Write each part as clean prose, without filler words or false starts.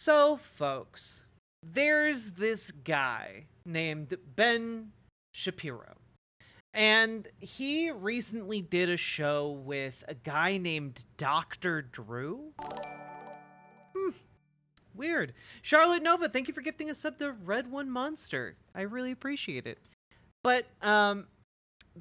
So, folks, there's this guy named Ben Shapiro. And he recently did a show with a guy named Dr. Drew. Weird. Charlotte Nova, thank you for gifting a sub to Red One Monster. I really appreciate it. But,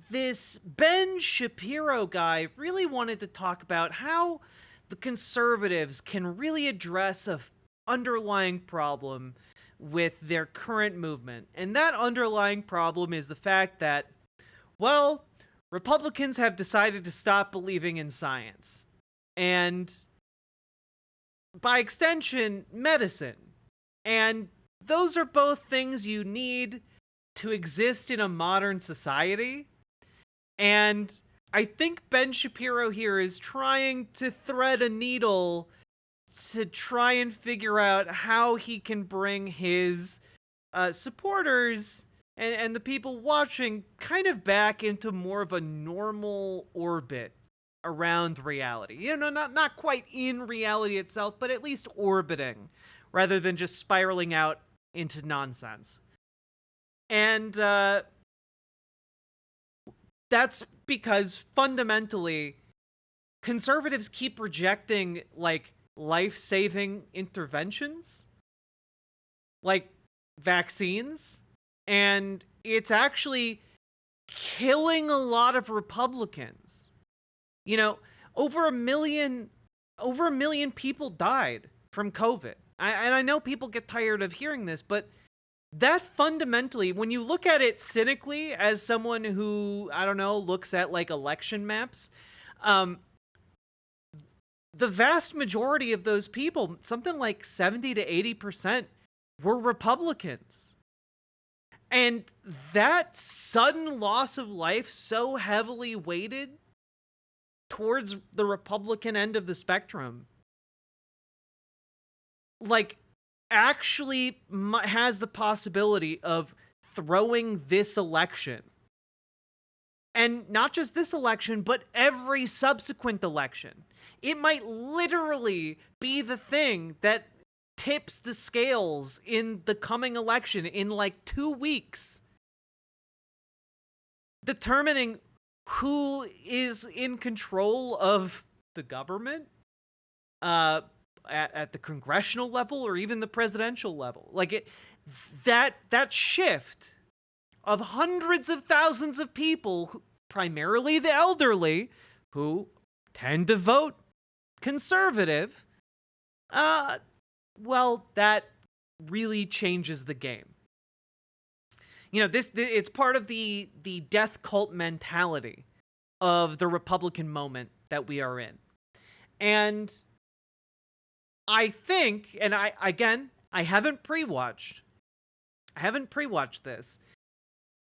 this Ben Shapiro guy really wanted to talk about how the conservatives can really address a underlying problem with their current movement. And that underlying problem is the fact that, well, Republicans have decided to stop believing in science. And by extension, medicine. And those are both things you need to exist in a modern society. And I think Ben Shapiro here is trying to thread a needle to try and figure out how he can bring his supporters and the people watching kind of back into more of a normal orbit around reality. You know, not quite in reality itself, but at least orbiting, rather than just spiraling out into nonsense. And that's because fundamentally, conservatives keep rejecting, like, life-saving interventions, like vaccines, and it's actually killing a lot of Republicans. You know, over a million people died from COVID. And I know people get tired of hearing this, but that fundamentally, when you look at it cynically as someone who, I don't know, looks at like election maps, the vast majority of those people, something like 70 to 80%, were Republicans. And that sudden loss of life so heavily weighted towards the Republican end of the spectrum, like, actually has the possibility of throwing this election. And not just this election, but every subsequent election. It might literally be the thing that tips the scales in the coming election in like 2 weeks, determining who is in control of the government at the congressional level or even the presidential level. Like, that shift of hundreds of thousands of people, primarily the elderly, who tend to vote conservative, well, that really changes the game. You know, it's part of the death cult mentality of the Republican moment that we are in. And I think, and I haven't pre-watched this,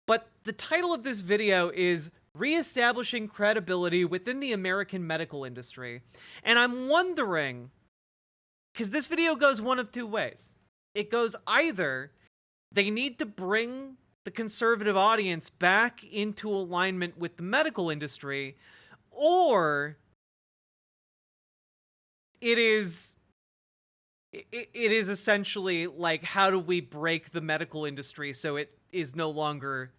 but the title of this video is Reestablishing Credibility Within the American Medical Industry. And I'm wondering, because this video goes one of two ways. It goes either they need to bring the conservative audience back into alignment with the medical industry, or it is essentially like, how do we break the medical industry so it is no longer,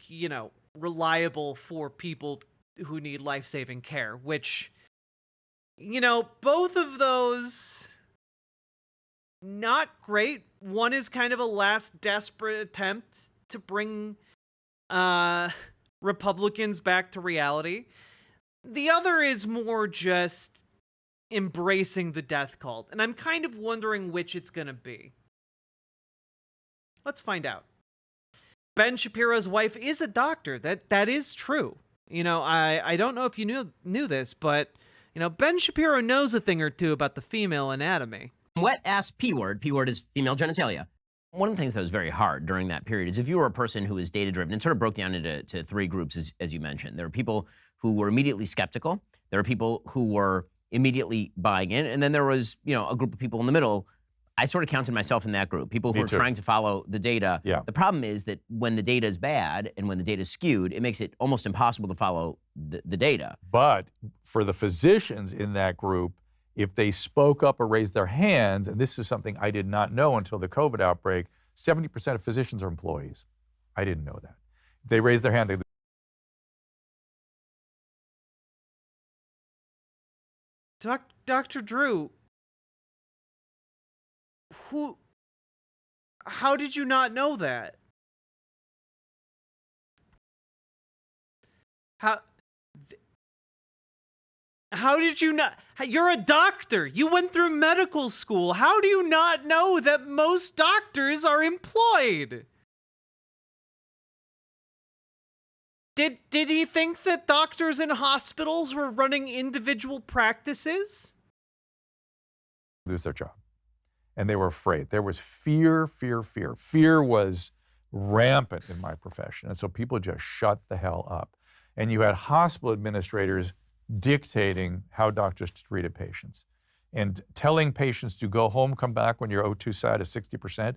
you know, reliable for people who need life-saving care, which, you know, both of those, not great. One is kind of a last desperate attempt to bring Republicans back to reality. The other is more just embracing the death cult, and I'm kind of wondering which it's gonna be. Let's find out. Ben Shapiro's wife is a doctor. That is true. You know, I don't know if you knew this, but, you know, Ben Shapiro knows a thing or two about the female anatomy. Wet-ass P-word. P-word is female genitalia. One of the things that was very hard during that period is if you were a person who was data-driven, it sort of broke down into three groups, as you mentioned. There were people who were immediately skeptical. There were people who were immediately buying in. And then there was, you know, a group of people in the middle. I sort of counted myself in that group, people who are trying to follow the data. Yeah. The problem is that when the data is bad and when the data is skewed, it makes it almost impossible to follow the data. But for the physicians in that group, if they spoke up or raised their hands, and this is something I did not know until the COVID outbreak, 70% of physicians are employees. I didn't know that. If they raised their hand, they Dr. Drew, how did you not know that? How did you not? You're a doctor. You went through medical school. How do you not know that most doctors are employed? Did he think that doctors in hospitals were running individual practices? lose their job. And they were afraid. There was fear, fear, fear. Fear was rampant in my profession. And so people just shut the hell up. And you had hospital administrators dictating how doctors treated patients and telling patients to go home, come back when your O2 sat is 60%.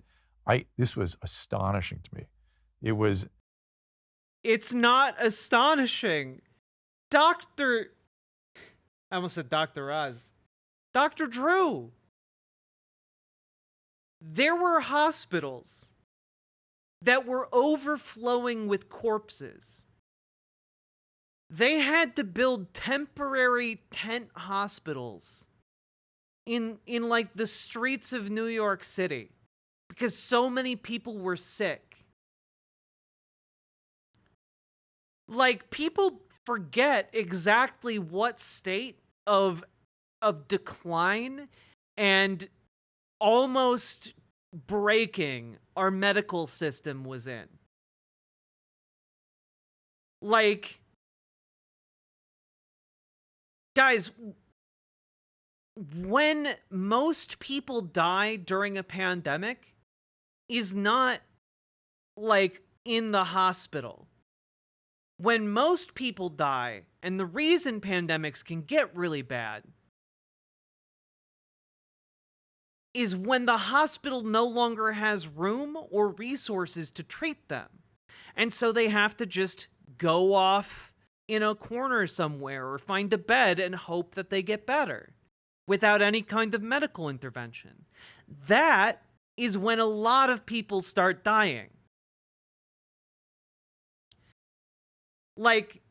This was astonishing to me. It's not astonishing. I almost said Dr. Oz. Dr. Drew. There were hospitals that were overflowing with corpses. They had to build temporary tent hospitals in like the streets of New York City because so many people were sick. Like, people forget exactly what state of decline and almost breaking our medical system was in. Like, guys, when most people die during a pandemic is not like in the hospital. When most people die, and the reason pandemics can get really bad is when the hospital no longer has room or resources to treat them. And so they have to just go off in a corner somewhere or find a bed and hope that they get better without any kind of medical intervention. That is when a lot of people start dying. Like,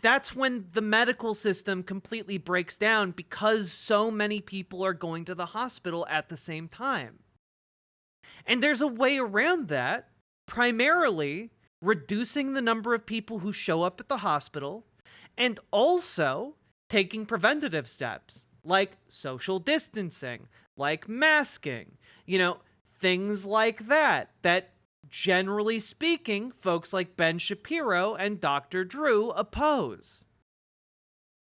that's when the medical system completely breaks down because so many people are going to the hospital at the same time. And there's a way around that, primarily reducing the number of people who show up at the hospital and also taking preventative steps like social distancing, like masking, things like that generally speaking, folks like Ben Shapiro and Dr. Drew oppose.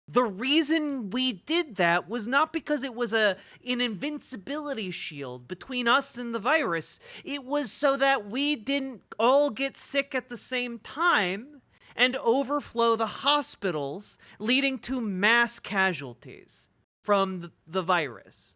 The reason we did that was not because it was an invincibility shield between us and the virus. It was so that we didn't all get sick at the same time and overflow the hospitals, leading to mass casualties from the virus.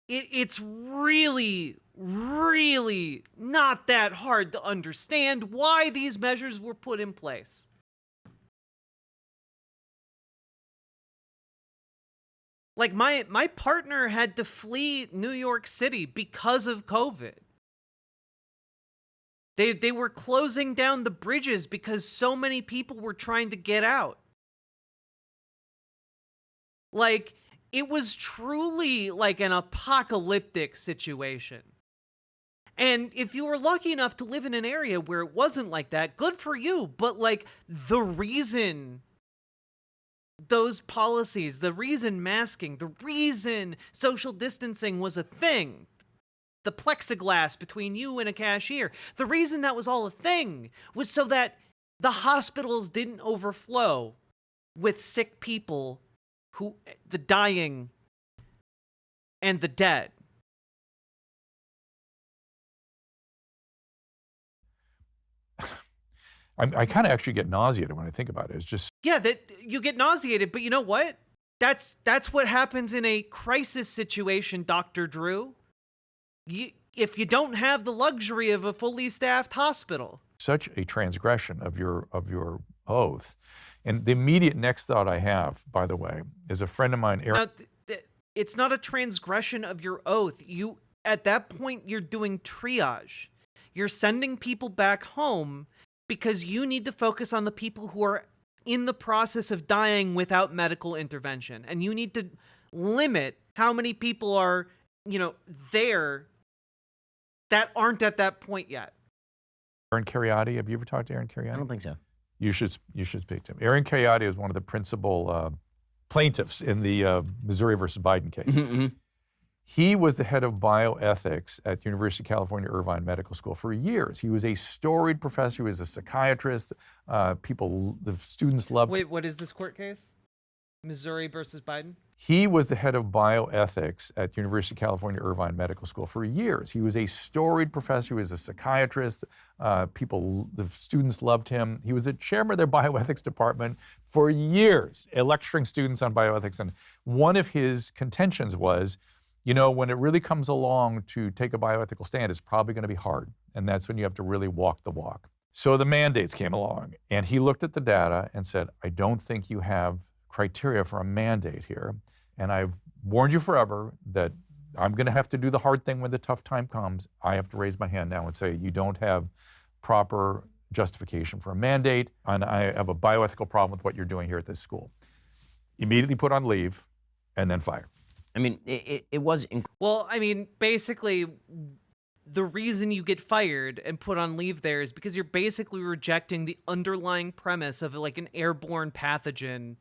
It's really, really not that hard to understand why these measures were put in place. Like, my partner had to flee New York City because of COVID. They were closing down the bridges because so many people were trying to get out. Like, it was truly like an apocalyptic situation. And if you were lucky enough to live in an area where it wasn't like that, good for you. But like, the reason those policies, the reason masking, the reason social distancing was a thing, the plexiglass between you and a cashier, the reason that was all a thing was so that the hospitals didn't overflow with sick people, the dying and the dead. I kind of actually get nauseated when I think about it. It's just, yeah, that you get nauseated, but you know what? That's what happens in a crisis situation, Dr. Drew. if you don't have the luxury of a fully staffed hospital. Such a transgression of your oath. And the immediate next thought I have, by the way, is a friend of mine, Aaron. Now, it's not a transgression of your oath. You, at that point, you're doing triage. You're sending people back home because you need to focus on the people who are in the process of dying without medical intervention. And you need to limit how many people are, there that aren't at that point yet. Aaron Cariotti, have you ever talked to Aaron Cariotti? I don't think so. You should speak to him. Aaron Cariotti is one of the principal plaintiffs in the Missouri versus Biden case. Mm-hmm. He was the head of bioethics at University of California, Irvine Medical School for years. He was a storied professor. He was a psychiatrist. The students loved him. Wait, what is this court case? Missouri versus Biden? He was the head of bioethics at University of California, Irvine Medical School for years. He was a storied professor. He was a psychiatrist. The students loved him. He was the chairman of their bioethics department for years, lecturing students on bioethics. And one of his contentions was, when it really comes along to take a bioethical stand, it's probably going to be hard. And that's when you have to really walk the walk. So the mandates came along, and he looked at the data and said, I don't think you have criteria for a mandate here. And I've warned you forever that I'm going to have to do the hard thing when the tough time comes. I have to raise my hand now and say, you don't have proper justification for a mandate, and I have a bioethical problem with what you're doing here at this school. Immediately put on leave and then fired. I mean, it was... Well, I mean, basically, the reason you get fired and put on leave there is because you're basically rejecting the underlying premise of like an airborne pathogen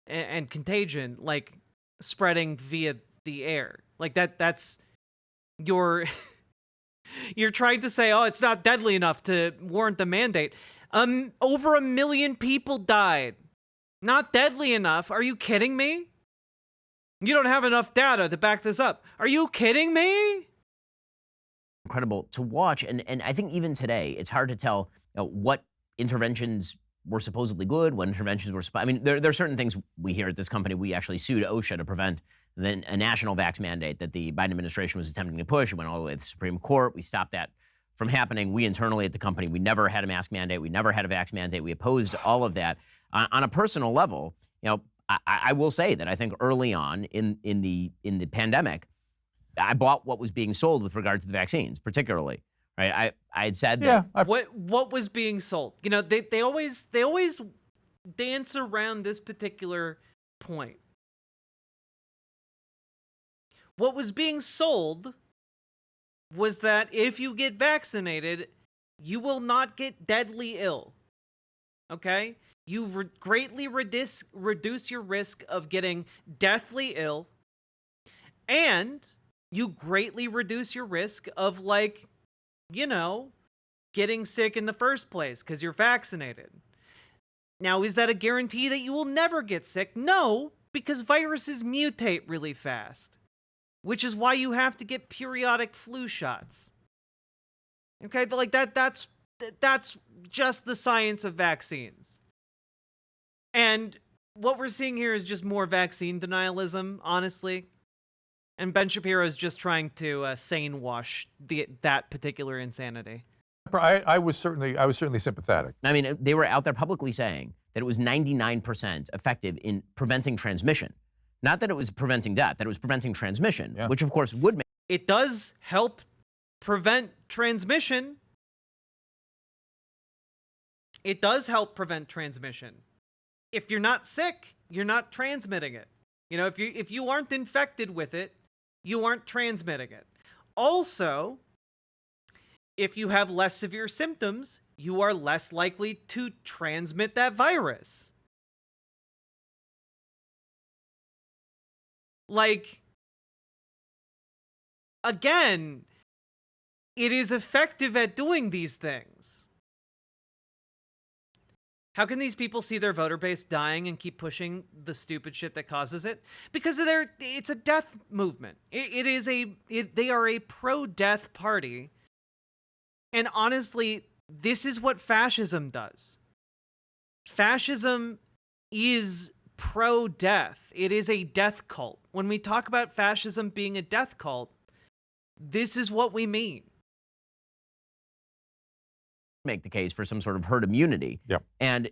and contagion, like spreading via the air. Like that's you're trying to say, oh, it's not deadly enough to warrant the mandate. Over 1 million people died. Not deadly enough. Are you kidding me? You don't have enough data to back this up. Are you kidding me? Incredible to watch. And I think even today, it's hard to tell what interventions were supposedly good, what interventions were... I mean, there are certain things we hear at this company. We actually sued OSHA to prevent a national vax mandate that the Biden administration was attempting to push. It went all the way to the Supreme Court. We stopped that from happening. We internally at the company, we never had a mask mandate. We never had a vax mandate. We opposed all of that. On a personal level, I will say that I think early on in the pandemic, I bought what was being sold with regard to the vaccines, particularly. Right? I had said that. Yeah. What was being sold? They always dance around this particular point. What was being sold was that if you get vaccinated, you will not get deadly ill. Okay? You greatly reduce your risk of getting deathly ill, and you greatly reduce your risk of, getting sick in the first place because you're vaccinated. Now, is that a guarantee that you will never get sick? No, because viruses mutate really fast, which is why you have to get periodic flu shots. Okay, but that's just the science of vaccines. And what we're seeing here is just more vaccine denialism, honestly. And Ben Shapiro is just trying to sane wash that particular insanity. I was certainly sympathetic. I mean, they were out there publicly saying that it was 99% effective in preventing transmission. Not that it was preventing death, that it was preventing transmission, which of course would make... It does help prevent transmission. It does help prevent transmission. If you're not sick, you're not transmitting it. If you aren't infected with it, you aren't transmitting it. Also, if you have less severe symptoms, you are less likely to transmit that virus. Again, it is effective at doing these things. How can these people see their voter base dying and keep pushing the stupid shit that causes it? Because it's a death movement. They are a pro-death party. And honestly, this is what fascism does. Fascism is pro-death. It is a death cult. When we talk about fascism being a death cult, this is what we mean. Make the case for some sort of herd immunity. Yep. And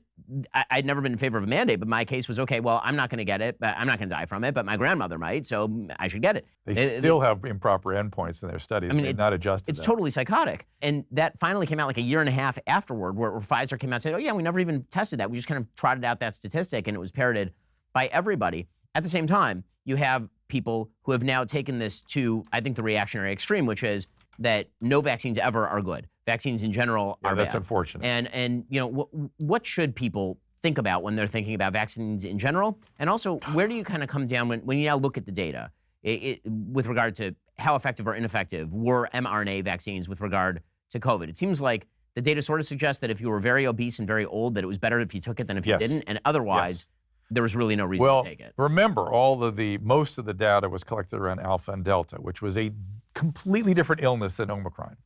I'd never been in favor of a mandate, but my case was, okay, well, I'm not going to get it, but I'm not going to die from it, but my grandmother might, so I should get it. They still have improper endpoints in their studies. I mean, They've not adjusted it's that. totally psychotic. And that finally came out like a year and a half afterward, where Pfizer came out and said, oh yeah, we never even tested that. We just kind of trotted out that statistic, and it was parroted by everybody. At the same time, you have people who have now taken this to, I think, the reactionary extreme, which is that no vaccines ever are good. Vaccines in general are that's bad. unfortunate. And you know, what should people think about when they're thinking about vaccines in general? And also, where do you kind of come down when you now look at the data with regard to how effective or ineffective were mRNA vaccines with regard to COVID? It seems like the data sort of suggests that if you were very obese and very old, that it was better if you took it than if you didn't, and otherwise, there was really no reason to take it. Remember, most of the data was collected around Alpha and Delta, which was a completely different illness than Omicron.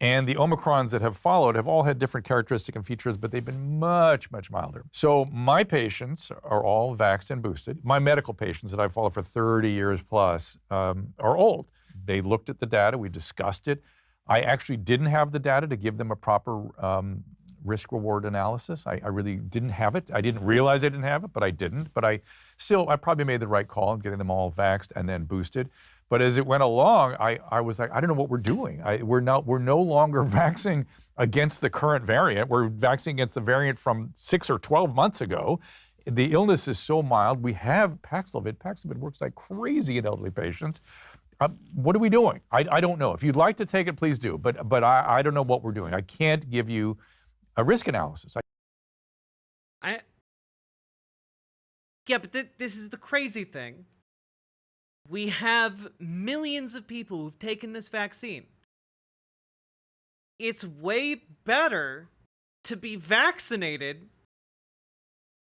And the Omicrons that have followed have all had different characteristics and features, but they've been much, much milder. So my patients are all vaxxed and boosted. My medical patients that I've followed for 30 years plus are old. They looked at the data, we discussed it. I actually didn't have the data to give them a proper risk-reward analysis. I really didn't have it. I didn't realize I didn't have it, but I didn't. But I probably made the right call in getting them all vaxxed and then boosted. But as it went along, I was like, I don't know what we're doing. We're no longer vaccinating against the current variant. We're vaccinating against the variant from 6 or 12 months ago. The illness is so mild. We have Paxlovid. Paxlovid works like crazy in elderly patients. What are we doing? I don't know. If you'd like to take it, please do. But I don't know what we're doing. I can't give you a risk analysis. Yeah, but this is the crazy thing. We have millions of people who've taken this vaccine. It's way better to be vaccinated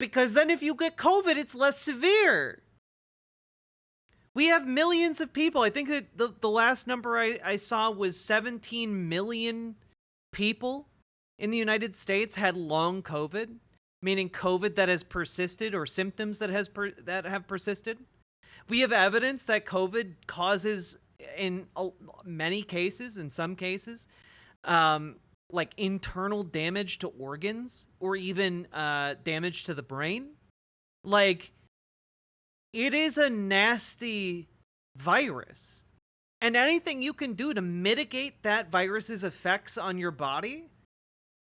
because then if you get COVID, it's less severe. We have millions of people. I think that the last number I saw was 17 million people in the United States had long COVID, meaning COVID that has persisted or symptoms that have persisted. We have evidence that COVID causes, in many cases, in some cases, like internal damage to organs or even damage to the brain. Like, it is a nasty virus. And anything you can do to mitigate that virus's effects on your body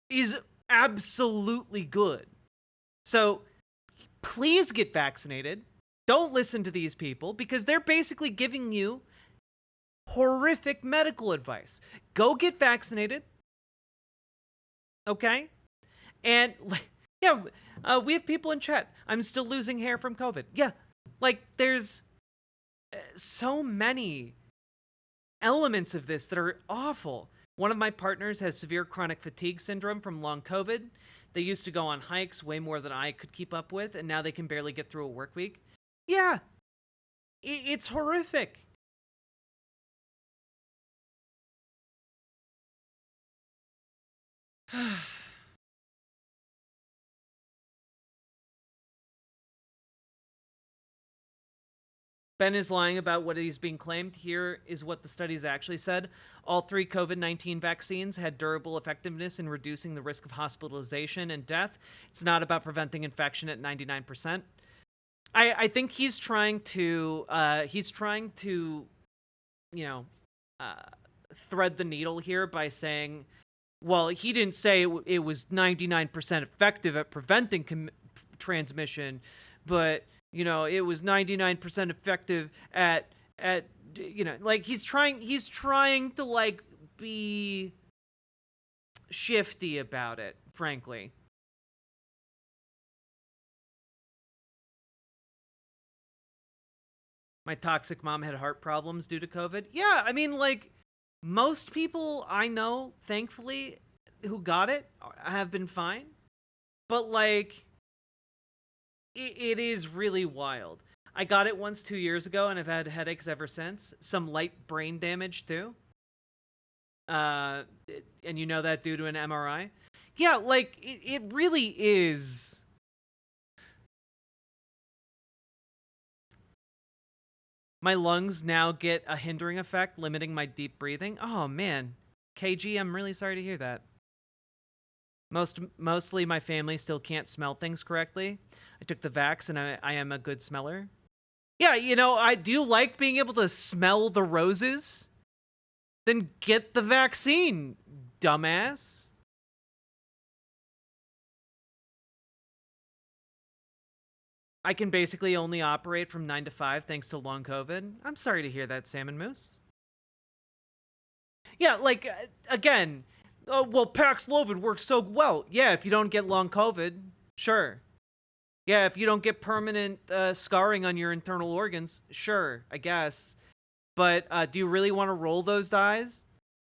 is absolutely good. So please get vaccinated. Don't listen to these people because they're basically giving you horrific medical advice. Go get vaccinated. Okay? And yeah, we have people in chat. I'm still losing hair from COVID. Yeah, like there's so many elements of this that are awful. One of my partners has severe chronic fatigue syndrome from long COVID. They used to go on hikes way more than I could keep up with, and now they can barely get through a work week. Yeah, it's horrific. Ben is lying about what is being claimed. Here is what the studies actually said. All 3 COVID-19 vaccines had durable effectiveness in reducing the risk of hospitalization and death. It's not about preventing infection at 99%. I think he's trying to, you know, thread the needle here by saying, well, he didn't say it was 99% effective at preventing transmission, but you know, it was 99% effective at you know, like he's trying to like be shifty about it, frankly. My toxic mom had heart problems due to COVID. Yeah, I mean, like most people I know, thankfully, who got it have been fine. But like it is really wild. I got it once 2 years ago, and I've had headaches ever since. Some light brain damage, too. And you know that due to an MRI? Yeah, like, it really is... My lungs now get a hindering effect, limiting my deep breathing. Oh man, KG, I'm really sorry to hear that. Mostly my family still can't smell things correctly. I took the vax and I am a good smeller. Yeah, you know, I do like being able to smell the roses. Then get the vaccine, dumbass. I can basically only operate from 9 to 5 thanks to long COVID. I'm sorry to hear that, Salmon Moose. Yeah, like, again, well, Paxlovid works so well. Yeah, if you don't get long COVID, sure. Yeah, if you don't get permanent scarring on your internal organs, sure, I guess. But do you really want to roll those dice?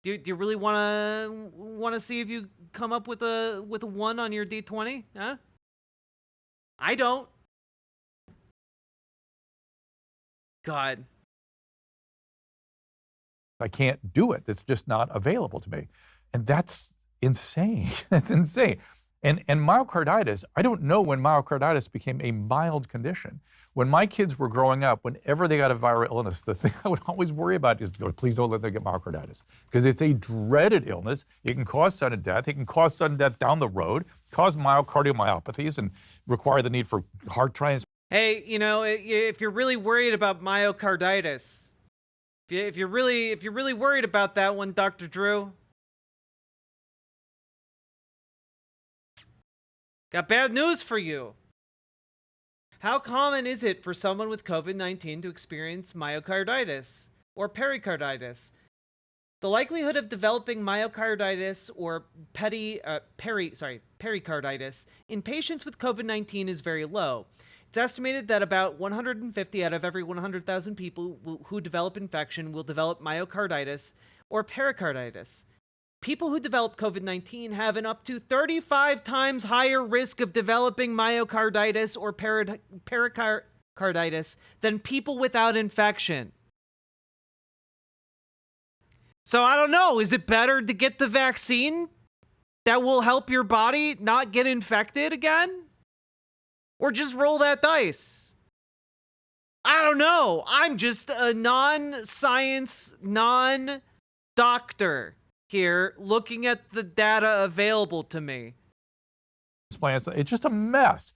Do you really want to see if you come up with a 1 on your D20? Huh? I don't. God. I can't do it. It's just not available to me. And that's insane. That's insane. And myocarditis, I don't know when myocarditis became a mild condition. When my kids were growing up, whenever they got a viral illness, the thing I would always worry about is, please don't let them get myocarditis, because it's a dreaded illness. It can cause sudden death. It can cause sudden death down the road, cause cardiomyopathies, and require the need for heart transplants. Hey, you know, if you're really worried about myocarditis, if you're really worried about that one, Dr. Drew, got bad news for you. How common is it for someone with COVID-19 to experience myocarditis or pericarditis? The likelihood of developing myocarditis or pericarditis in patients with COVID-19 is very low. It's estimated that about 150 out of every 100,000 people who develop infection will develop myocarditis or pericarditis. People who develop COVID-19 have an up to 35 times higher risk of developing myocarditis or pericarditis than people without infection. So I don't know, is it better to get the vaccine that will help your body not get infected again? Or just roll that dice? I don't know. I'm just a non-science, non-doctor here looking at the data available to me. It's just a mess.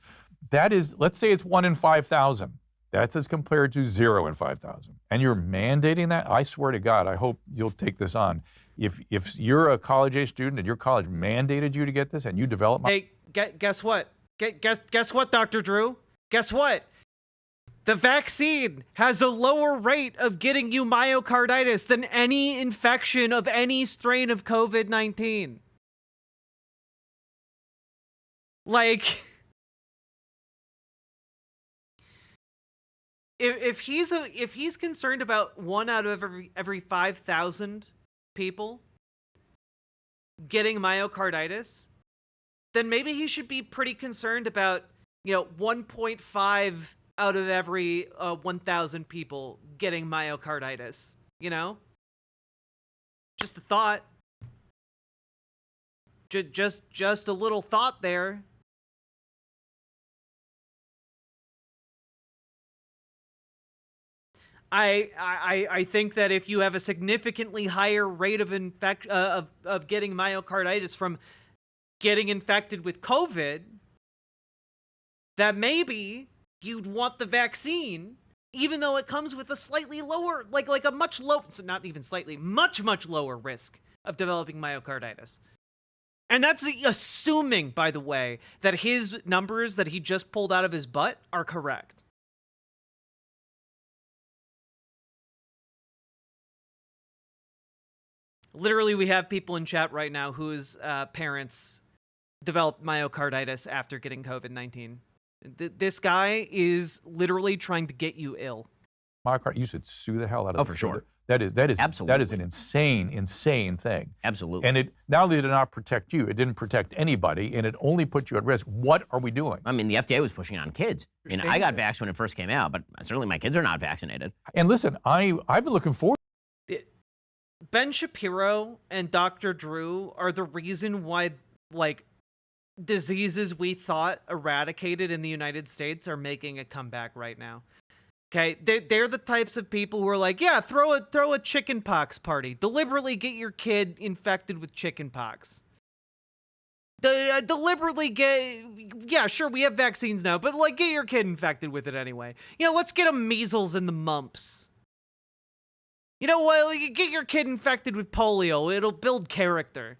That is, let's say it's 1 in 5,000. That's as compared to 0 in 5,000. And you're mandating that? I swear to God, I hope you'll take this on. If you're a college-age student and your college mandated you to get this and you develop... Hey, guess what? Guess what, Dr. Drew? Guess what? The vaccine has a lower rate of getting you myocarditis than any infection of any strain of COVID-19. Like, if he's concerned about 1 out of every 5,000 people getting myocarditis, then maybe he should be pretty concerned about, 1.5 out of every 1,000 people getting myocarditis, Just a thought. Just a little thought there. I think that if you have a significantly higher rate of of getting myocarditis from getting infected with COVID, that maybe you'd want the vaccine, even though it comes with a slightly lower, like a much low, so not even slightly, much lower risk of developing myocarditis. And that's assuming, by the way, that his numbers that he just pulled out of his butt are correct. Literally, we have people in chat right now whose parents developed myocarditis after getting COVID-19. This guy is literally trying to get you ill. Myocarditis, you should sue the hell out of Oh, for sure. That is Absolutely. That is an insane thing. Absolutely. And it not only did it not protect you, it didn't protect anybody, and it only put you at risk. What are we doing? I mean, the FDA was pushing on kids. I mean, I got vaxxed when it first came out, but certainly my kids are not vaccinated. And listen, I've been looking forward. Ben Shapiro and Dr. Drew are the reason why, diseases we thought eradicated in the United States are making a comeback right now. Okay, they're the types of people who are like, yeah, throw a chicken pox party. Deliberately get your kid infected with chicken pox. Deliberately get, yeah, sure, we have vaccines now, but like, get your kid infected with it anyway. You know, let's get them measles and the mumps. You know what? Get your kid infected with polio. It'll build character.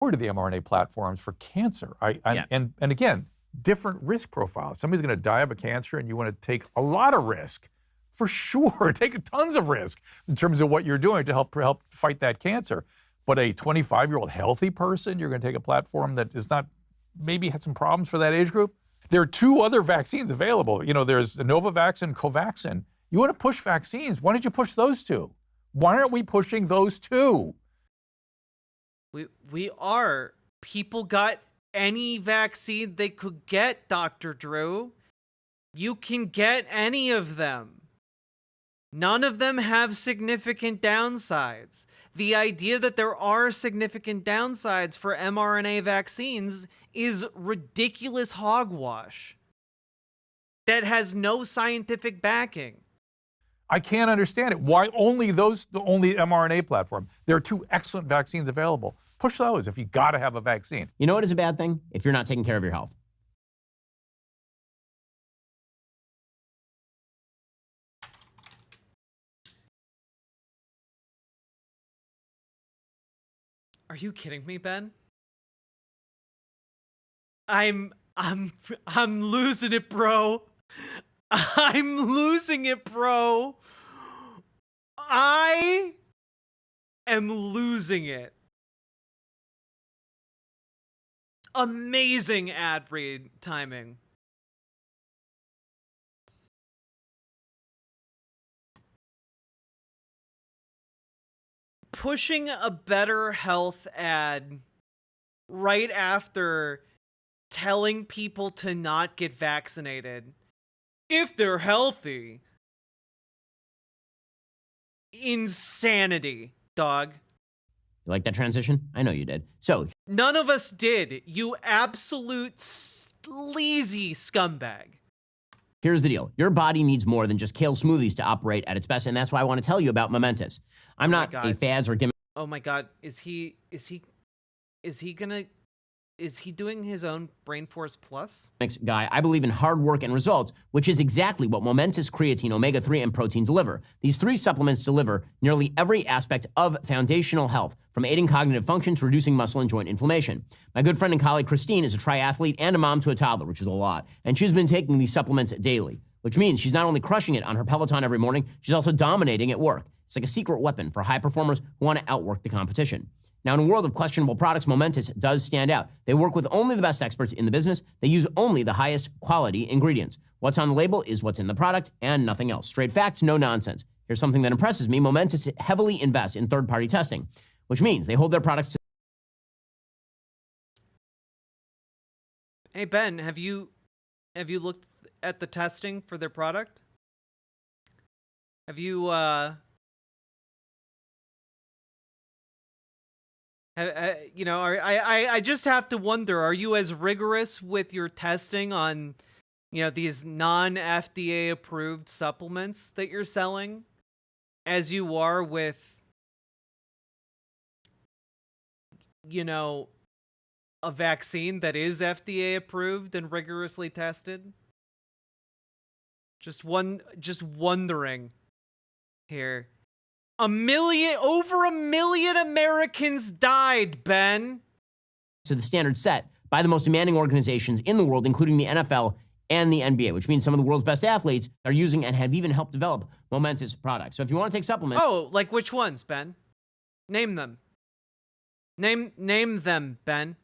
Or to the mRNA platforms for cancer. Yeah. And again, different risk profiles. Somebody's going to die of a cancer, and you want to take a lot of risk, for sure. Take tons of risk in terms of what you're doing to help fight that cancer. But a 25-year-old healthy person, you're going to take a platform that is not, maybe had some problems for that age group. There are 2 other vaccines available. You know, there's the Novavax and Covaxin. You want to push vaccines. Why don't you push those 2? Why aren't we pushing those 2? We are. People got any vaccine they could get, Dr. Drew. You can get any of them. None of them have significant downsides. The idea that there are significant downsides for mRNA vaccines is ridiculous hogwash that has no scientific backing. I can't understand it. Why only the only mRNA platform? There are 2 excellent vaccines available. Push those if you got to have a vaccine. You know what is a bad thing? If you're not taking care of your health. Are you kidding me, Ben? I'm losing it, bro. I'm losing it, bro. I am losing it. Amazing ad read timing. Pushing a better health ad right after telling people to not get vaccinated if they're healthy. Insanity, dog. You like that transition? I know you did. So None of us did, you absolute sleazy scumbag. here's the deal. Your body needs more than just kale smoothies to operate at its best, and that's why I want to tell you about Momentous. I'm not a fads or gimmick. Oh my god, is he doing his own Brain Force Plus? Guy, I believe in hard work and results, which is exactly what Momentous Creatine, Omega-3, and Protein deliver. These 3 supplements deliver nearly every aspect of foundational health, from aiding cognitive function to reducing muscle and joint inflammation. My good friend and colleague Christine is a triathlete and a mom to a toddler, which is a lot, and she's been taking these supplements daily, which means she's not only crushing it on her Peloton every morning, she's also dominating at work. It's like a secret weapon for high performers who want to outwork the competition. Now, in a world of questionable products, Momentous does stand out. They work with only the best experts in the business. They use only the highest quality ingredients. What's on the label is what's in the product and nothing else. Straight facts, no nonsense. Here's something that impresses me. Momentous heavily invests in third-party testing, which means they hold their products to... Hey Ben, have you looked at the testing for their product? Have you you know, I just have to wonder, are you as rigorous with your testing on, you know, these non-FDA approved supplements that you're selling as you are with, you know, a vaccine that is FDA approved and rigorously tested? Just wondering here. Over a million Americans died, Ben. To the standard set by the most demanding organizations in the world, including the NFL and the NBA, which means some of the world's best athletes are using and have even helped develop Momentous products. So if you want to take supplements... Oh, like which ones, Ben? Name them. Name them, Ben.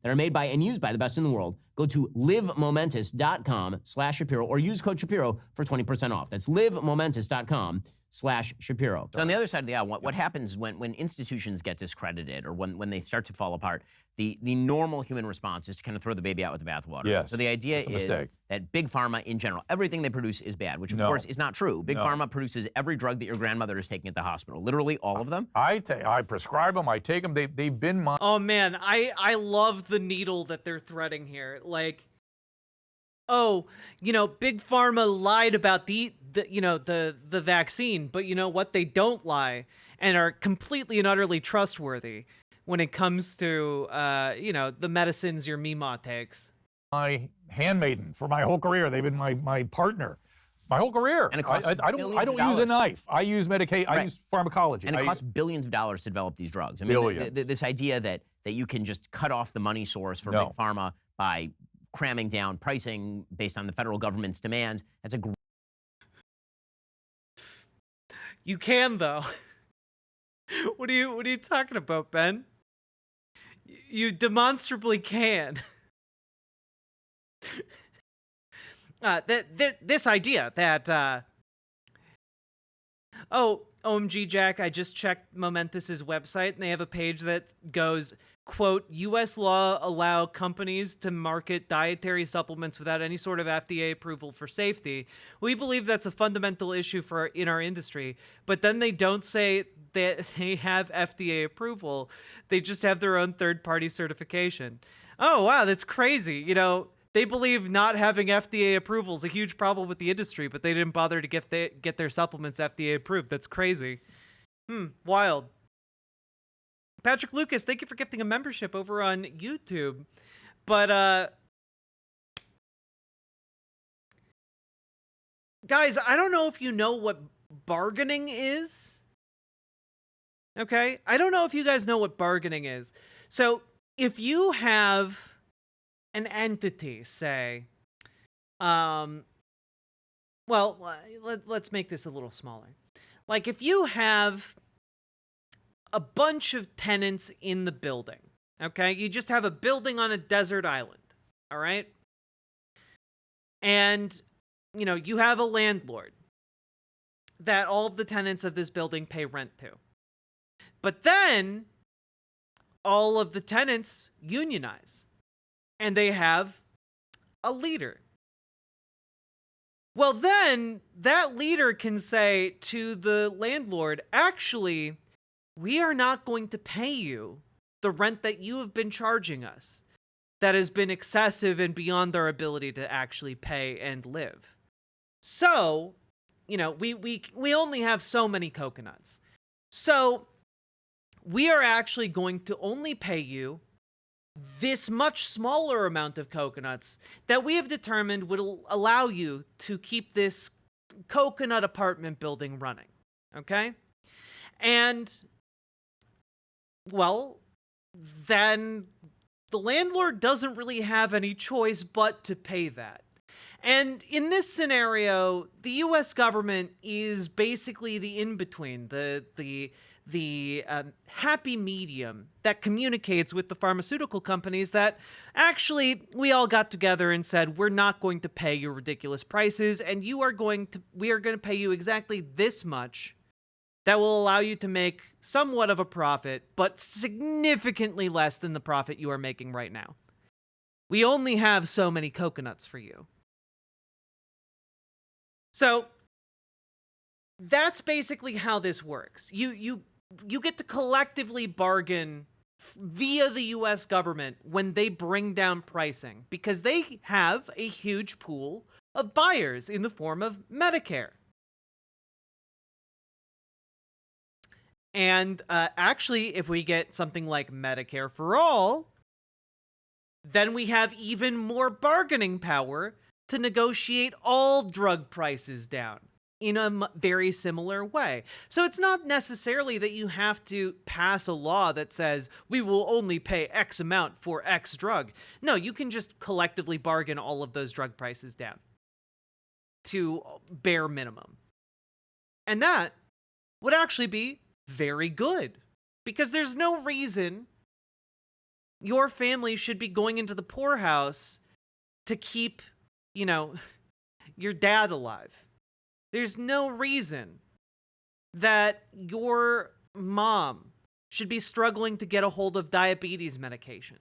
That are made by and used by the best in the world, go to livemomentous.com/Shapiro or use code Shapiro for 20% off. That's livemomentous.com/Shapiro. So on the other side of the aisle, what happens when institutions get discredited or when they start to fall apart, the normal human response is to kind of throw the baby out with the bathwater. Yes, so the idea that's a is that big pharma in general, everything they produce is bad, which of course is not true. Big pharma produces every drug that your grandmother is taking at the hospital, literally all of them. I prescribe them, I take them, they've been my... Oh man, I love the needle that they're threading here. Like, oh, big pharma lied about the vaccine, but you know what? They don't lie and are completely and utterly trustworthy when it comes to the medicines your Mima takes. My handmaiden for my whole career. They've been my partner my whole career. And it costs I billions don't of use a dollars. knife. I use medication. I Right. use pharmacology. And it costs billions of dollars to develop these drugs. I mean, Billions. this idea that you can just cut off the money source for No. big pharma by cramming down pricing based on the federal government's demands, that's a You can though. What are you talking about, Ben? You demonstrably can. This idea that OMG Jack, I just checked Momentus's website and they have a page that goes, quote, US law allow companies to market dietary supplements without any sort of FDA approval for safety. We believe that's a fundamental issue in our industry, but then they don't say that they have FDA approval. They just have their own third-party certification. Oh, wow, that's crazy. They believe not having FDA approval is a huge problem with the industry, but they didn't bother to get their supplements FDA approved. That's crazy. Wild. Patrick Lucas, thank you for gifting a membership over on YouTube. But, guys, I don't know if you know what bargaining is. Okay? I don't know if you guys know what bargaining is. So, if you have an entity, say, well, let's make this a little smaller. Like, if you have a bunch of tenants in the building, okay? You just have a building on a desert island, all right? And, you have a landlord that all of the tenants of this building pay rent to. But then, all of the tenants unionize. And they have a leader. Well, then, that leader can say to the landlord, actually, we are not going to pay you the rent that you have been charging us. That has been excessive and beyond our ability to actually pay and live. So, we only have so many coconuts. So, we are actually going to only pay you this much smaller amount of coconuts that we have determined would allow you to keep this coconut apartment building running. Okay? And, well, then the landlord doesn't really have any choice but to pay that. And in this scenario, the U.S. government is basically the in-between, the happy medium that communicates with the pharmaceutical companies that actually we all got together and said, we're not going to pay your ridiculous prices and we are going to pay you exactly this much that will allow you to make somewhat of a profit, but significantly less than the profit you are making right now. We only have so many coconuts for you. So that's basically how this works. You get to collectively bargain via the US government when they bring down pricing because they have a huge pool of buyers in the form of Medicare. And actually, if we get something like Medicare for all, then we have even more bargaining power to negotiate all drug prices down in a very similar way. So it's not necessarily that you have to pass a law that says we will only pay X amount for X drug. No, you can just collectively bargain all of those drug prices down to bare minimum. And that would actually be very good because there's no reason your family should be going into the poorhouse to keep, your dad alive. There's no reason that your mom should be struggling to get a hold of diabetes medication.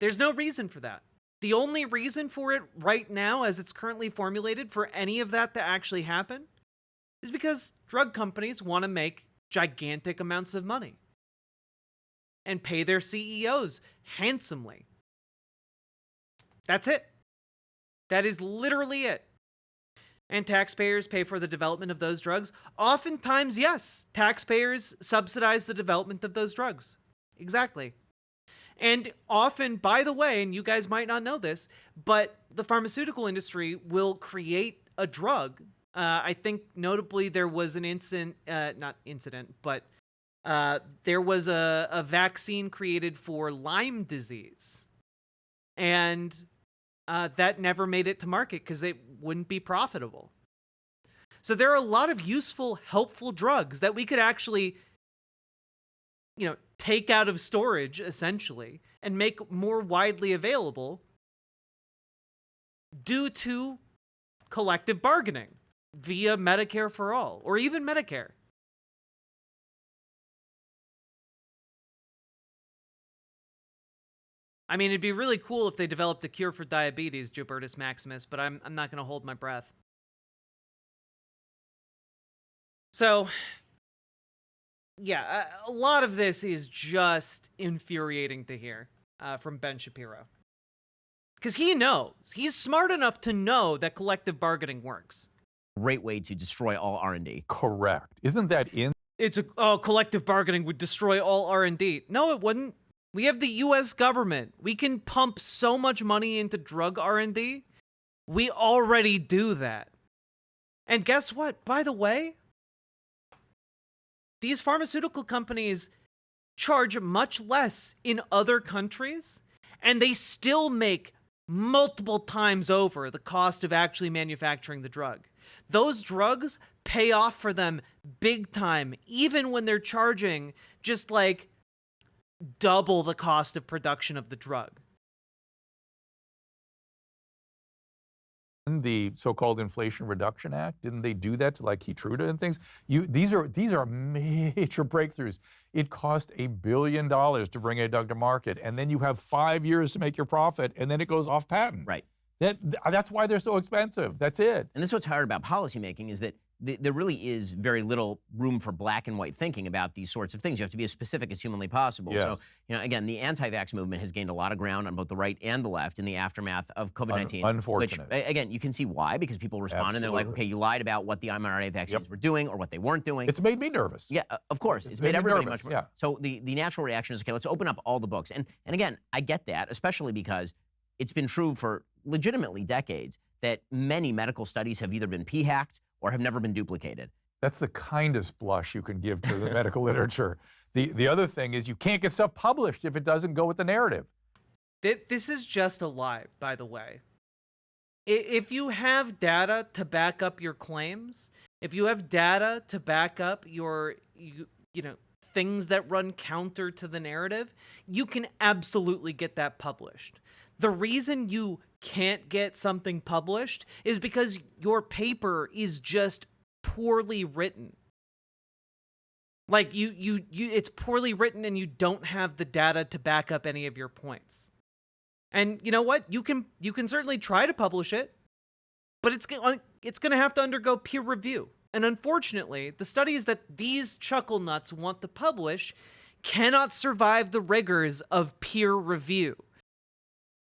There's no reason for that. The only reason for it right now, as it's currently formulated, for any of that to actually happen, is because drug companies want to make gigantic amounts of money and pay their CEOs handsomely. That's it. That is literally it. And taxpayers pay for the development of those drugs. Oftentimes, yes, taxpayers subsidize the development of those drugs. Exactly. And often, by the way, and you guys might not know this, but the pharmaceutical industry will create a drug. I think notably there was an there was a vaccine created for Lyme disease. And that never made it to market because it wouldn't be profitable. So there are a lot of useful, helpful drugs that we could actually, take out of storage, essentially, and make more widely available due to collective bargaining via Medicare for All, or even Medicare. I mean, it'd be really cool if they developed a cure for diabetes, Gilbertus Maximus, but I'm not going to hold my breath. So, yeah, a lot of this is just infuriating to hear from Ben Shapiro. Because he knows. He's smart enough to know that collective bargaining works. Great way to destroy all R&D. Correct. Isn't that in? Collective bargaining would destroy all R&D. No, it wouldn't. We have the U.S. government. We can pump so much money into drug R&D. We already do that. And guess what? By the way, these pharmaceutical companies charge much less in other countries, and they still make multiple times over the cost of actually manufacturing the drug. Those drugs pay off for them big time, even when they're charging just like double the cost of production of the drug. The so-called Inflation Reduction Act, didn't they do that to like Keytruda and things? These are major breakthroughs. It cost $1 billion to bring a drug to market, and then you have 5 years to make your profit, and then it goes off patent. Right. That's why they're so expensive. That's it. And this is what's hard about policymaking is that there really is very little room for black and white thinking about these sorts of things. You have to be as specific as humanly possible. Yes. So, again, the anti-vax movement has gained a lot of ground on both the right and the left in the aftermath of COVID-19. Unfortunate. Which, again, you can see why, because people respond and they're like, okay, you lied about what the mRNA vaccines were doing or what they weren't doing. It's made me nervous. Yeah, of course. It's made everybody nervous, much more. So the natural reaction is, okay, let's open up all the books. And again, I get that, especially because it's been true for legitimately decades that many medical studies have either been p-hacked or have never been duplicated. That's the kindest blush you can give to the medical literature. The other thing is you can't get stuff published if it doesn't go with the narrative. This is just a lie, by the way. If you have data to back up your claims, if you have data to back up your, things that run counter to the narrative, you can absolutely get that published. The reason you can't get something published is because your paper is just poorly written. Like it's poorly written and you don't have the data to back up any of your points. And you know what? You can certainly try to publish it, but it's going to have to undergo peer review. And unfortunately, the studies that these chuckle nuts want to publish cannot survive the rigors of peer review.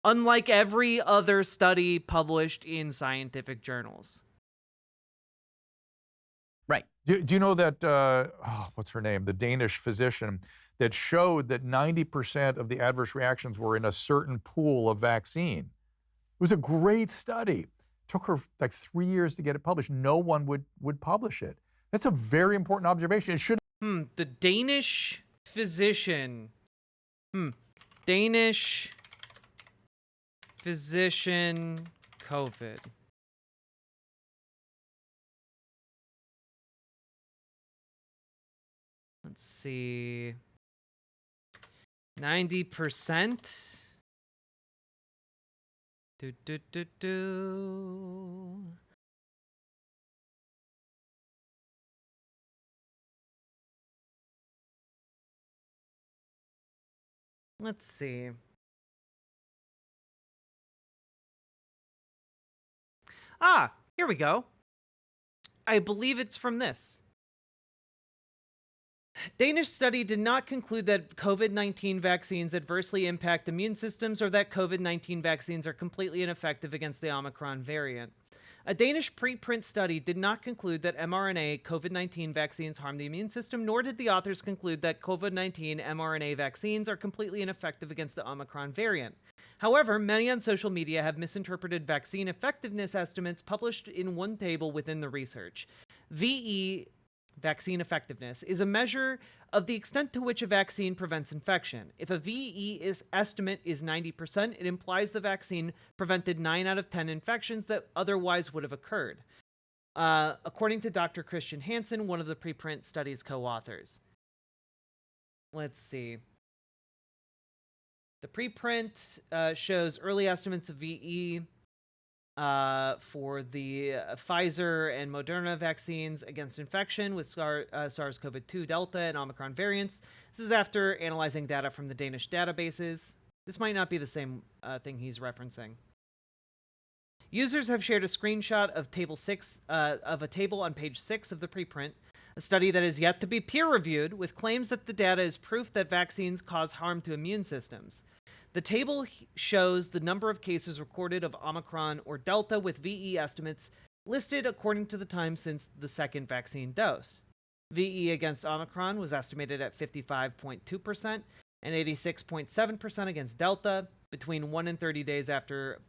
Unlike every other study published in scientific journals. Right. Do you know that, what's her name? The Danish physician that showed that 90% of the adverse reactions were in a certain pool of vaccine. It was a great study. Took her like 3 years to get it published. No one would publish it. That's a very important observation. It should. The Danish physician. Danish physician COVID. Let's see. 90%. Do. Let's see. Here we go. I believe it's from this. Danish study did not conclude that COVID-19 vaccines adversely impact immune systems or that COVID-19 vaccines are completely ineffective against the Omicron variant. A Danish preprint study did not conclude that mRNA COVID-19 vaccines harm the immune system, nor did the authors conclude that COVID-19 mRNA vaccines are completely ineffective against the Omicron variant. However, many on social media have misinterpreted vaccine effectiveness estimates published in one table within the research. VE, vaccine effectiveness, is a measure of the extent to which a vaccine prevents infection. If a VE estimate is 90%, it implies the vaccine prevented 9 out of 10 infections that otherwise would have occurred, according to Dr. Christian Hansen, one of the preprint study's co-authors. Let's see. The preprint shows early estimates of VE for the Pfizer and Moderna vaccines against infection with SARS-CoV-2 Delta and Omicron variants. This is after analyzing data from the Danish databases. This might not be the same thing he's referencing. Users have shared a screenshot of a table on page 6 of the preprint, a study that is yet to be peer-reviewed, with claims that the data is proof that vaccines cause harm to immune systems. The table shows the number of cases recorded of Omicron or Delta with VE estimates listed according to the time since the second vaccine dose. VE against Omicron was estimated at 55.2% and 86.7% against Delta between 1 and 30 days after.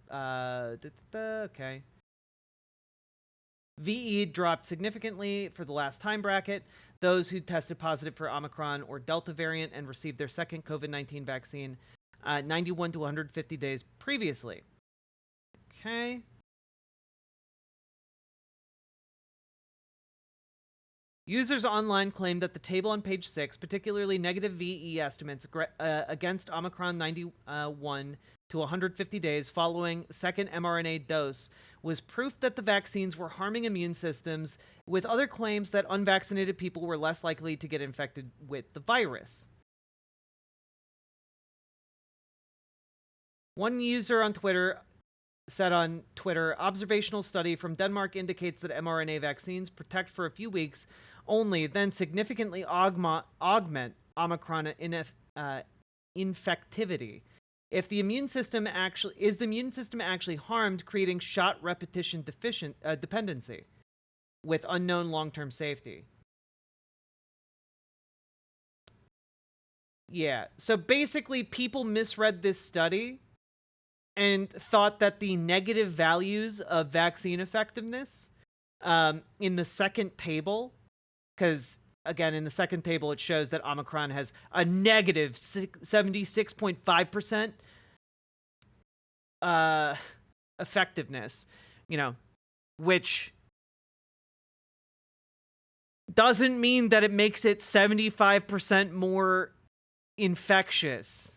Okay. VE dropped significantly for the last time bracket. Those who tested positive for Omicron or Delta variant and received their second COVID-19 vaccine 91 to 150 days previously. Okay. Users online claim that the table on page 6, particularly negative VE estimates against Omicron 91 to 150 days following second mRNA dose, was proof that the vaccines were harming immune systems, with other claims that unvaccinated people were less likely to get infected with the virus. One user on Twitter said on Twitter, observational study from Denmark indicates that mRNA vaccines protect for a few weeks only, then significantly augment Omicron infectivity. If the immune system actually harmed, creating shot repetition dependency with unknown long-term safety? Yeah, so basically people misread this study and thought that the negative values of vaccine effectiveness in the second table, because again, in the second table, it shows that Omicron has a negative 76.5% effectiveness, which doesn't mean that it makes it 75% more infectious.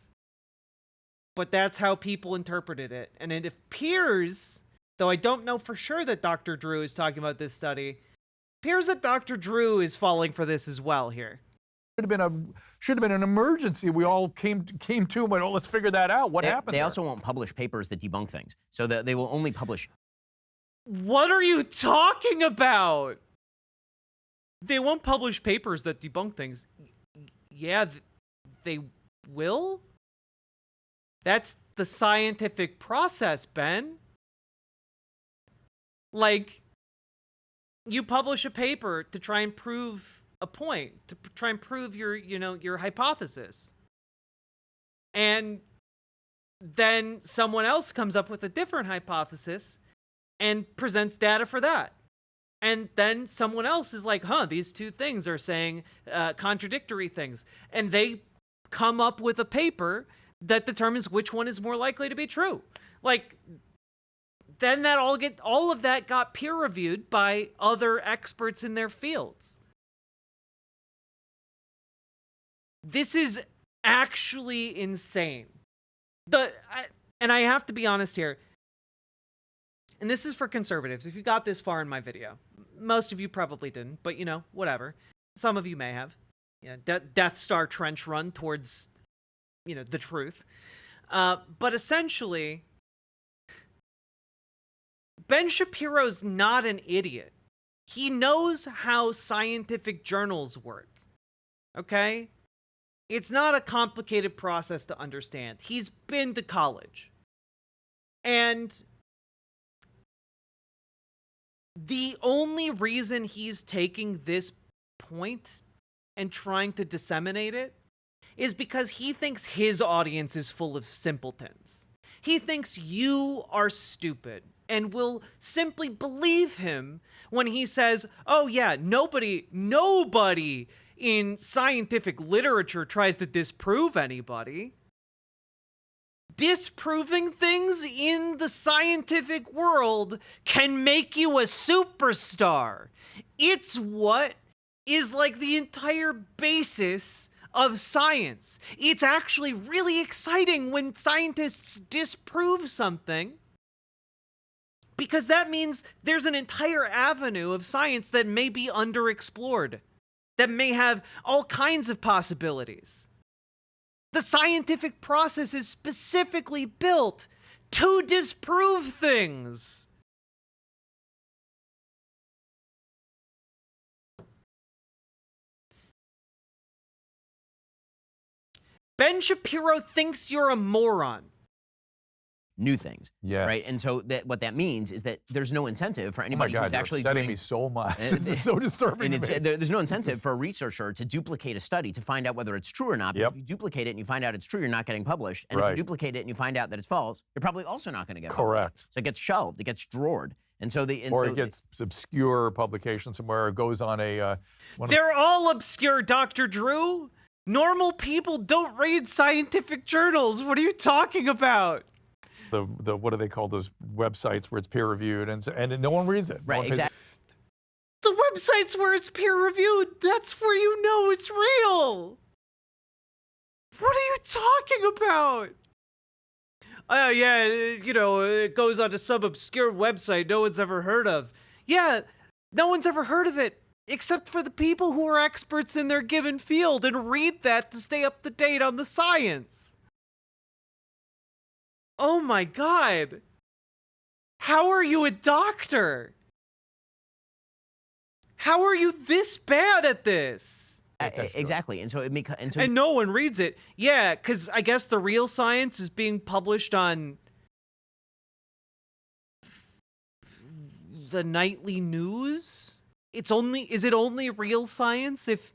But that's how people interpreted it. And it appears, though I don't know for sure that Dr. Drew is talking about this study, it appears that Dr. Drew is falling for this as well here. Should have been an emergency. We all came to and went, oh, let's figure that out. What happened? They also won't publish papers that debunk things. So that they will only publish. What are you talking about? They won't publish papers that debunk things. Yeah, they will? That's the scientific process, Ben. Like, you publish a paper to try and prove a point, to try and prove your hypothesis. And then someone else comes up with a different hypothesis and presents data for that. And then someone else is like, these two things are saying contradictory things. And they come up with a paper that determines which one is more likely to be true. Like, then all of that got peer reviewed by other experts in their fields. This is actually insane. And I have to be honest here, and this is for conservatives. If you got this far in my video, most of you probably didn't, but whatever. Some of you may have. Death Star trench run towards the truth. But essentially, Ben Shapiro's not an idiot. He knows how scientific journals work. okay? It's not a complicated process to understand. He's been to college. And the only reason he's taking this point and trying to disseminate it is because he thinks his audience is full of simpletons. He thinks you are stupid and will simply believe him when he says, oh yeah, nobody in scientific literature tries to disprove anybody. Disproving things in the scientific world can make you a superstar. It's what is like the entire basis of science. It's actually really exciting when scientists disprove something, because that means there's an entire avenue of science that may be underexplored, that may have all kinds of possibilities. The scientific process is specifically built to disprove things. Ben Shapiro thinks you're a moron. New things, Yes. right? And so what that means is that there's no incentive for Oh my anybody God, who's you're actually upsetting doing me so much. This is so disturbing and to me. there's no incentive for a researcher to duplicate a study to find out whether it's true or not. Because Yep. if you duplicate it and you find out it's true, you're not getting published. And if Right. you duplicate it and you find out that it's false, you're probably also not going to get published. Correct. So it gets shelved, it gets drawered. And so Or it gets obscure publication somewhere, or goes on a... They're all obscure, Dr. Drew. Normal people don't read scientific journals. What are you talking about? the what do they call those websites where it's peer reviewed, and no one reads it. No right, one pays- exactly. The websites where it's peer reviewed, that's where you know it's real. What are you talking about? Oh, yeah, you know, it goes onto some obscure website no one's ever heard of. Yeah, no one's ever heard of it, except for the people who are experts in their given field and read that to stay up to date on the science. Oh my God. How are you a doctor? How are you this bad at this? Exactly. And so And no one reads it. Yeah, because I guess the real science is being published on the nightly news. Is it only real science if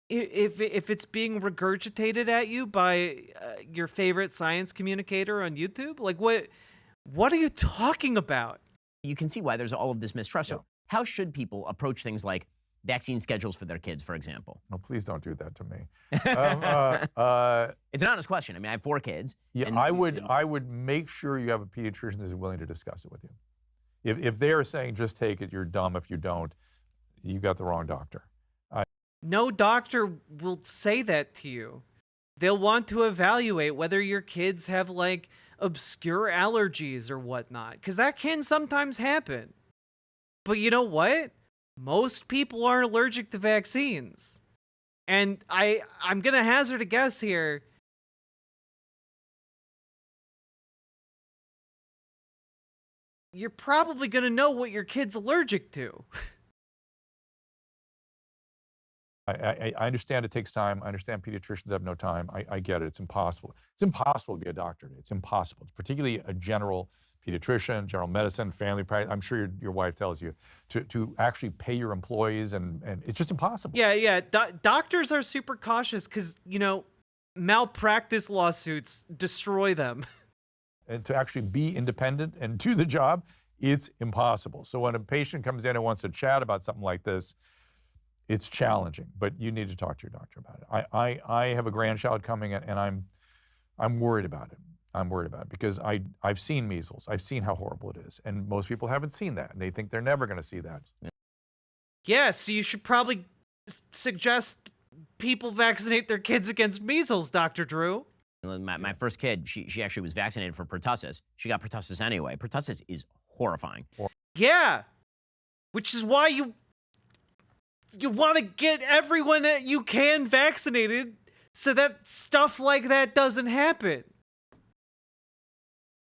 it's being regurgitated at you by your favorite science communicator on YouTube? Like, what are you talking about? you can see why there's all of this mistrust. So how should people approach things like vaccine schedules for their kids, for example? No, please don't do that to me. It's an honest question. I mean, I have 4 kids. Yeah, and- I would make sure you have a pediatrician that's willing to discuss it with you. If they're saying just take it, you're dumb if you don't, you got the wrong doctor. No doctor will say that to you. They'll want to evaluate whether your kids have like obscure allergies or whatnot, because that can sometimes happen. But you know what? Most people aren't allergic to vaccines. And I'm gonna hazard a guess here. You're probably gonna know what your kid's allergic to. I understand it takes time. I understand pediatricians have no time. I get it. It's impossible. It's impossible to be a doctor. It's impossible. It's particularly a general pediatrician, general medicine, family practice. I'm sure your wife tells you to actually pay your employees, and it's just impossible. Yeah. Doctors are super cautious because, you know, malpractice lawsuits destroy them. And to actually be independent and do the job, it's impossible. So when a patient comes in and wants to chat about something like this, it's challenging, but you need to talk to your doctor about it. I have a grandchild coming, and I'm worried about it. I'm worried about it because I've seen measles. I've seen how horrible it is, and most people haven't seen that, and they think they're never going to see that. Yeah, so you should probably suggest people vaccinate their kids against measles, Dr. Drew. My first kid, she actually was vaccinated for pertussis. She got pertussis anyway. Pertussis is horrifying. Yeah, which is why you want to get everyone that you can vaccinated so that stuff like that doesn't happen.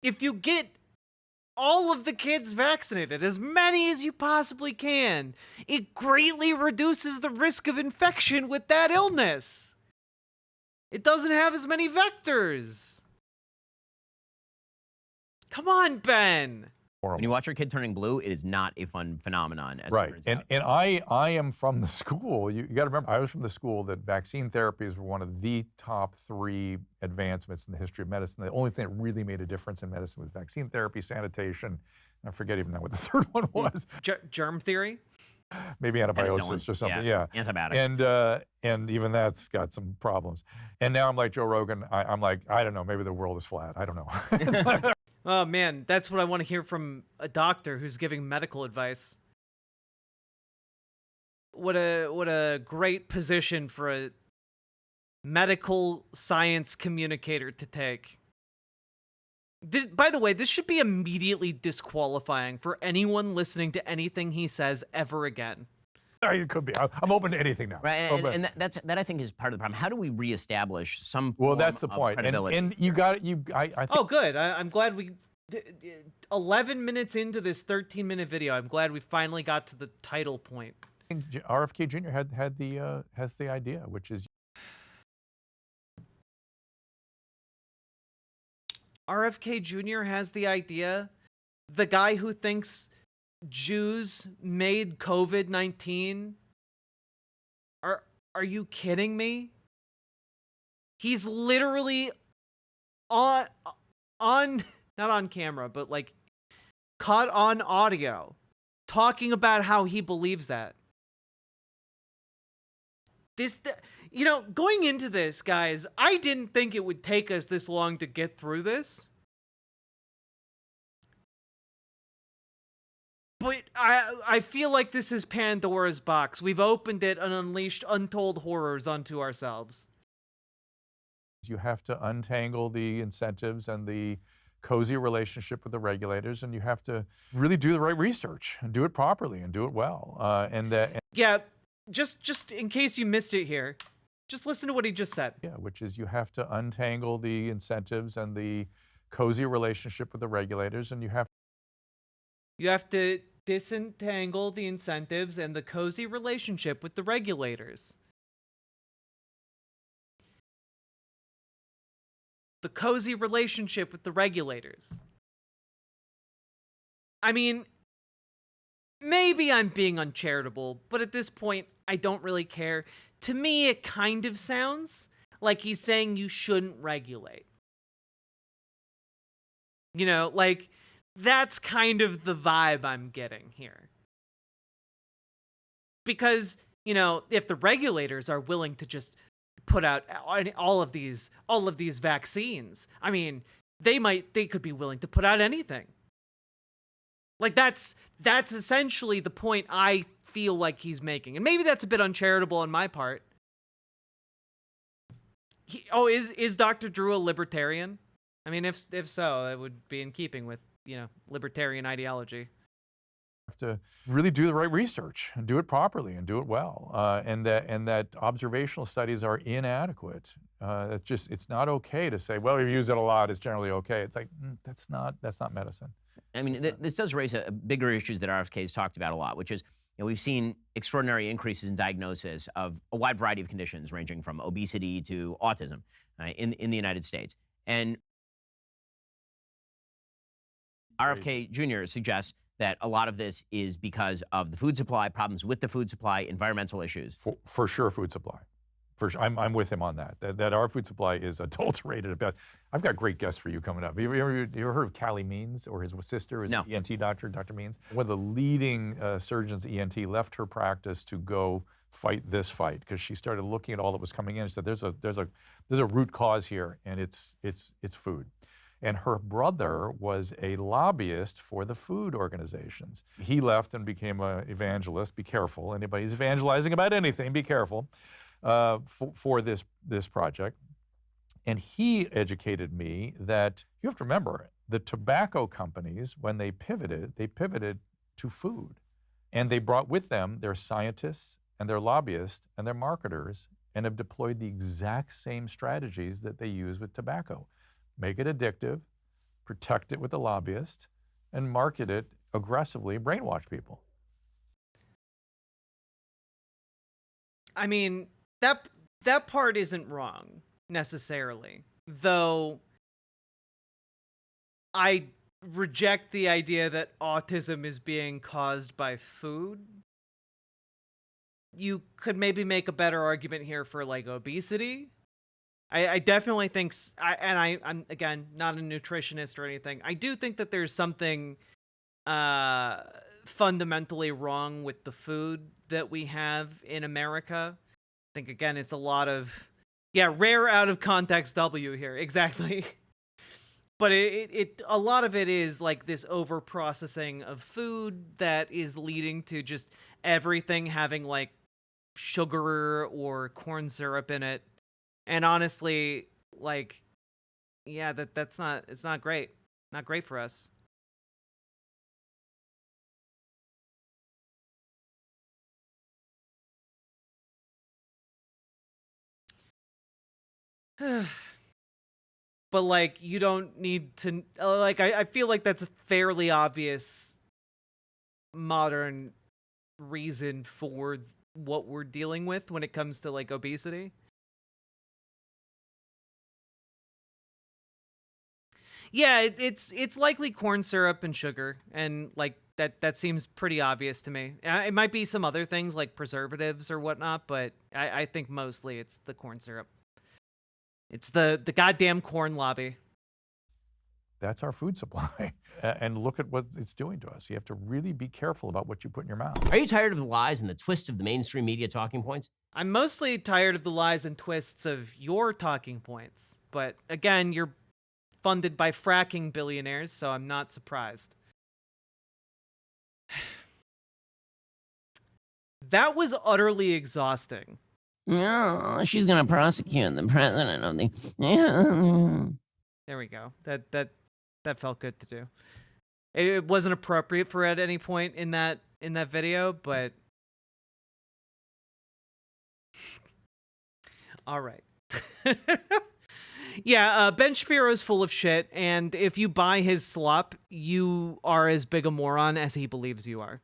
If you get all of the kids vaccinated, as many as you possibly can. It greatly reduces the risk of infection with that illness. It doesn't have as many vectors. Come on, Ben. When you watch your kid turning blue, it is not a fun phenomenon, as it Right, turns and out. I am from the school. You got to remember, I was from the school that vaccine therapies were one of the top 3 advancements in the history of medicine. The only thing that really made a difference in medicine was vaccine therapy, sanitation. I forget even now what the third one was. Germ theory. Maybe antibiosis Penicillin. or something. Yeah, Antibiotic. and even that's got some problems. And now I'm like Joe Rogan. I'm like, I don't know. Maybe the world is flat. I don't know. Oh man, that's what I want to hear from a doctor who's giving medical advice. What a great position for a medical science communicator to take. By the way, this should be immediately disqualifying for anyone listening to anything he says ever again. It could be. I'm open to anything now. Right, and that I think is part of the problem. How do we reestablish some Well, form that's the of point. credibility? And you got it. I think. Oh, good. I'm glad we. 11 minutes into this 13-minute video, I'm glad we finally got to the title point. RFK Jr. has the idea, which is RFK Jr. has the idea. The guy who thinks Jews made COVID-19. Are you kidding me? He's literally on not on camera, but like caught on audio talking about how he believes that. Going into this, guys, I didn't think it would take us this long to get through this. But I feel like this is Pandora's box. We've opened it and unleashed untold horrors onto ourselves. you have to untangle the incentives and the cozy relationship with the regulators, and you have to really do the right research and do it properly and do it well. Yeah, just in case you missed it here, just listen to what he just said. Yeah, which is you have to untangle the incentives and the cozy relationship with the regulators, and you have to disentangle the incentives and the cozy relationship with the regulators. The cozy relationship with the regulators. I mean, maybe I'm being uncharitable, but at this point, I don't really care. To me, it kind of sounds like he's saying you shouldn't regulate. You know, like, that's kind of the vibe I'm getting here. Because, you know, if the regulators are willing to just put out all of these vaccines, I mean, they could be willing to put out anything. Like, that's essentially the point I feel like he's making. And maybe that's a bit uncharitable on my part. Is Dr. Drew a libertarian? I mean, if so, that would be in keeping with, you know, libertarian ideology. have to really do the right research and do it properly and do it well, and that observational studies are inadequate. It's not okay to say, well, we've used it a lot, it's generally okay. It's like, that's not medicine. I mean, this does raise a bigger issues that RFK has talked about a lot, which is, you know, we've seen extraordinary increases in diagnosis of a wide variety of conditions, ranging from obesity to autism in the United States. And RFK Jr. suggests that a lot of this is because of the food supply, problems with the food supply, environmental issues. For sure, food supply. For sure, I'm with him on that. That our food supply is adulterated at best. I've got great guests for you coming up. You ever heard of Callie Means, or his sister, his ENT doctor, Dr. Means? One of the leading surgeons at ENT left her practice to go fight this fight because she started looking at all that was coming in. She said, there's a root cause here, and it's food. And her brother was a lobbyist for the food organizations. He left and became an evangelist. Be careful. Anybody who's evangelizing about anything, be careful for this project. And he educated me that you have to remember, the tobacco companies, when they pivoted to food. And they brought with them their scientists and their lobbyists and their marketers, and have deployed the exact same strategies that they use with tobacco. Make it addictive, protect it with the lobbyist, and market it aggressively, brainwash people. I mean, that part isn't wrong necessarily, though I reject the idea that autism is being caused by food. You could maybe make a better argument here for like obesity. I definitely think, I'm again not a nutritionist or anything. I do think that there's something fundamentally wrong with the food that we have in America. I think again it's a lot of rare out of context W here, exactly. But it a lot of it is like this over processing of food that is leading to just everything having like sugar or corn syrup in it. And honestly, like, yeah, it's not great. Not great for us. But like, you don't need to, like, I feel like that's a fairly obvious modern reason for what we're dealing with when it comes to like obesity. Yeah, it's likely corn syrup and sugar, and like that seems pretty obvious to me. It might be some other things like preservatives or whatnot, but I think mostly it's the corn syrup. It's the goddamn corn lobby. That's our food supply. And look at what it's doing to us. You have to really be careful about what you put in your mouth. Are you tired of the lies and the twists of the mainstream media talking points? I'm mostly tired of the lies and twists of your talking points. But again, you're funded by fracking billionaires, so I'm not surprised. That was utterly exhausting. No, she's gonna prosecute the president of the. There we go. That felt good to do. It wasn't appropriate for at any point in that video, but all right. Yeah, Ben Shapiro's full of shit, and if you buy his slop, you are as big a moron as he believes you are.